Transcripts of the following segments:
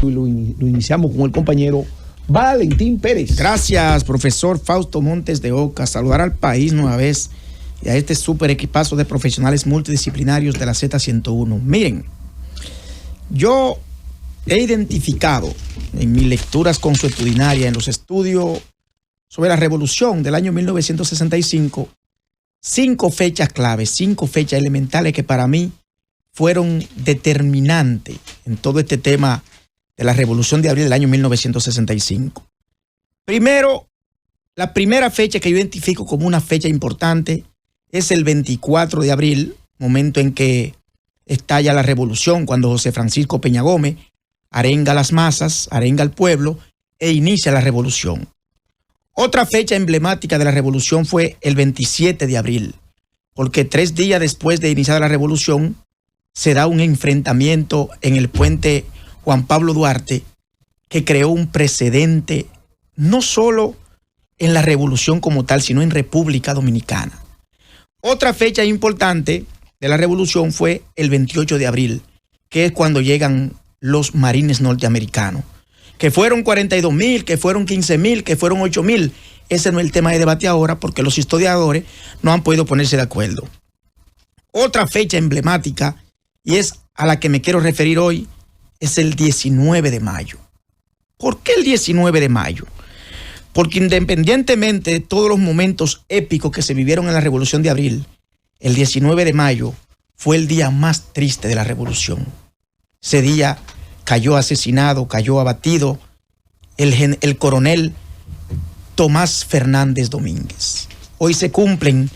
Lo iniciamos con el compañero Valentín Pérez. Gracias, profesor Fausto Montes de Oca. Saludar al país nueva vez y a este súper equipazo de profesionales multidisciplinarios de la Z101. Miren, yo he identificado en mis lecturas consuetudinarias, en los estudios sobre la revolución del año 1965, 5 fechas claves, 5 fechas elementales que para mí fueron determinantes en todo este tema de la revolución de abril del año 1965. Primero, la primera fecha que yo identifico como una fecha importante es el 24 de abril, momento en que estalla la revolución, cuando José Francisco Peña Gómez arenga las masas, arenga al pueblo e inicia la revolución. Otra fecha emblemática de la revolución fue el 27 de abril, porque 3 días después de iniciar la revolución se da un enfrentamiento en el puente Juan Pablo Duarte que creó un precedente no solo en la revolución como tal, sino en República Dominicana. Otra fecha importante de la revolución fue el 28 de abril, que es cuando llegan los marines norteamericanos, que fueron 42,000, que fueron 15,000, que fueron 8,000. Ese no es el tema de debate ahora porque los historiadores no han podido ponerse de acuerdo. Otra fecha emblemática, y es a la que me quiero referir hoy, es el 19 de mayo. ¿Por qué el 19 de mayo? Porque independientemente de todos los momentos épicos que se vivieron en la Revolución de Abril, el 19 de mayo fue el día más triste de la revolución. Ese día cayó asesinado, cayó abatido el coronel Tomás Fernández Domínguez. Hoy se cumplen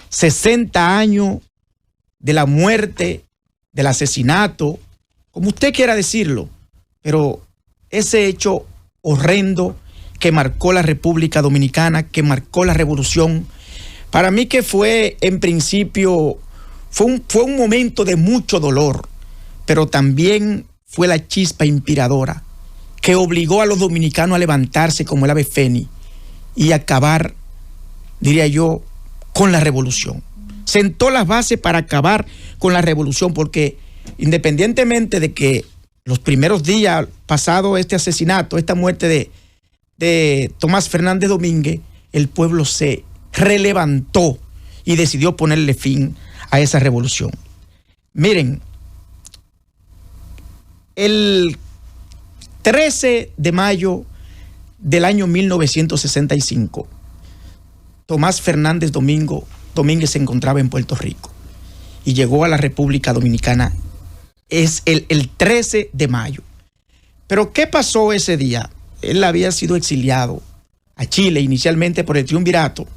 60 años de la muerte, del asesinato, como usted quiera decirlo, pero ese hecho horrendo que marcó la República Dominicana, que marcó la revolución, para mí que fue en principio, fue un momento de mucho dolor, pero también fue la chispa inspiradora que obligó a los dominicanos a levantarse como el ave fénix y acabar, diría yo, con la revolución. Sentó las bases para acabar con la revolución, porque independientemente de que los primeros días pasado este asesinato, esta muerte de Tomás Fernández Domínguez, el pueblo se relevantó y decidió ponerle fin a esa revolución. Miren, el 13 de mayo del año 1965, Tomás Fernández Domínguez se encontraba en Puerto Rico y llegó a la República Dominicana. Es el 13 de mayo. Pero ¿qué pasó ese día? Él había sido exiliado a Chile inicialmente por el triunvirato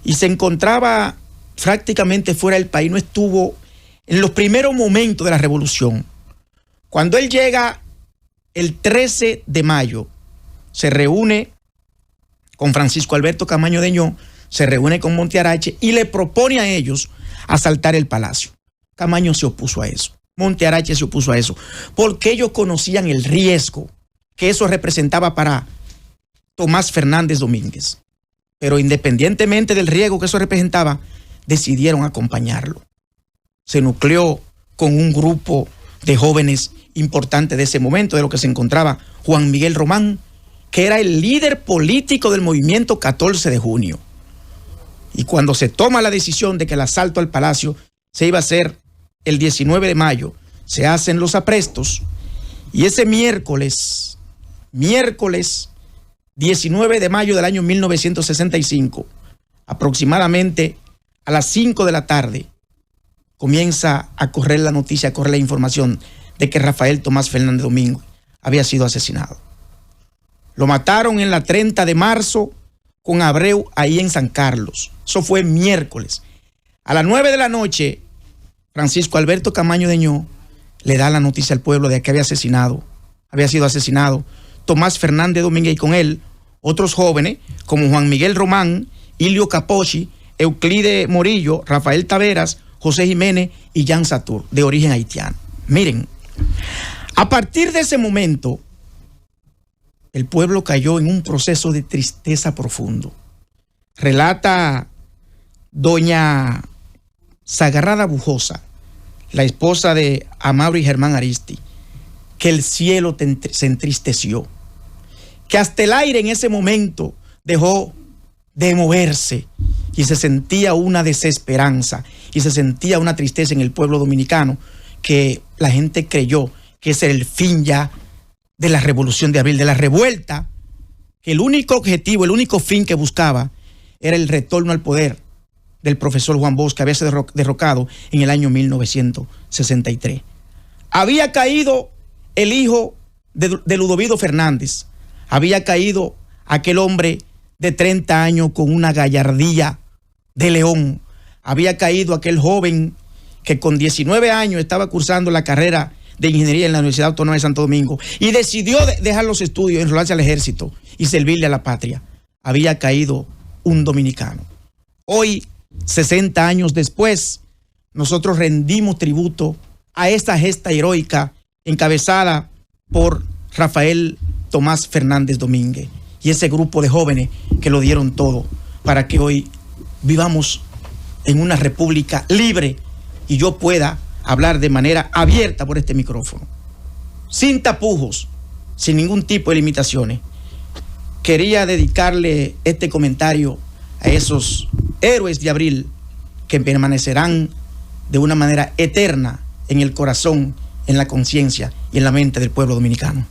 y se encontraba prácticamente fuera del país, no estuvo en los primeros momentos de la revolución. Cuando él llega el 13 de mayo, se reúne con Francisco Alberto Camaño Deñó, se reúne con Monte Arache y le propone a ellos asaltar el palacio. Camaño se opuso a eso. Monte Arache se opuso a eso, porque ellos conocían el riesgo que eso representaba para Tomás Fernández Domínguez. Pero independientemente del riesgo que eso representaba, decidieron acompañarlo. Se nucleó con un grupo de jóvenes importantes de ese momento, de lo que se encontraba Juan Miguel Román, que era el líder político del movimiento 14 de junio. Y cuando se toma la decisión de que el asalto al palacio se iba a hacer el 19 de mayo, se hacen los aprestos, y ese miércoles 19 de mayo del año 1965, aproximadamente a las 5 de la tarde, comienza a correr la noticia, a correr la información de que Rafael Tomás Fernández Domínguez había sido asesinado. Lo mataron en la 30 de marzo con Abreu ahí en San Carlos. Eso fue miércoles. A las 9 de la noche, Francisco Alberto Camaño Deñó le da la noticia al pueblo de que había sido asesinado Tomás Fernández Domínguez, y con él otros jóvenes como Juan Miguel Román, Ilio Capochi, Euclide Morillo, Rafael Taveras, José Jiménez y Jan Satur, de origen haitiano. Miren, a partir de ese momento, el pueblo cayó en un proceso de tristeza profundo. Relata doña Sagarrada Bujosa, la esposa de Amaury Germán Aristi, que el cielo se entristeció, que hasta el aire en ese momento dejó de moverse y se sentía una desesperanza y se sentía una tristeza en el pueblo dominicano, que la gente creyó que ese era el fin ya de la revolución de abril, de la revuelta, que el único objetivo, el único fin que buscaba era el retorno al poder del profesor Juan Bosch, que había sido derrocado en el año 1963. Había caído el hijo de Ludovido Fernández, había caído aquel hombre de 30 años con una gallardía de león, había caído aquel joven que con 19 años estaba cursando la carrera de ingeniería en la Universidad Autónoma de Santo Domingo y decidió dejar los estudios, enrolarse al ejército y servirle a la patria. Había caído un dominicano. Hoy, 60 años después, nosotros rendimos tributo a esta gesta heroica encabezada por Rafael Tomás Fernández Domínguez y ese grupo de jóvenes que lo dieron todo para que hoy vivamos en una república libre y yo pueda hablar de manera abierta por este micrófono, sin tapujos, sin ningún tipo de limitaciones. Quería dedicarle este comentario a esos héroes de abril que permanecerán de una manera eterna en el corazón, en la conciencia y en la mente del pueblo dominicano.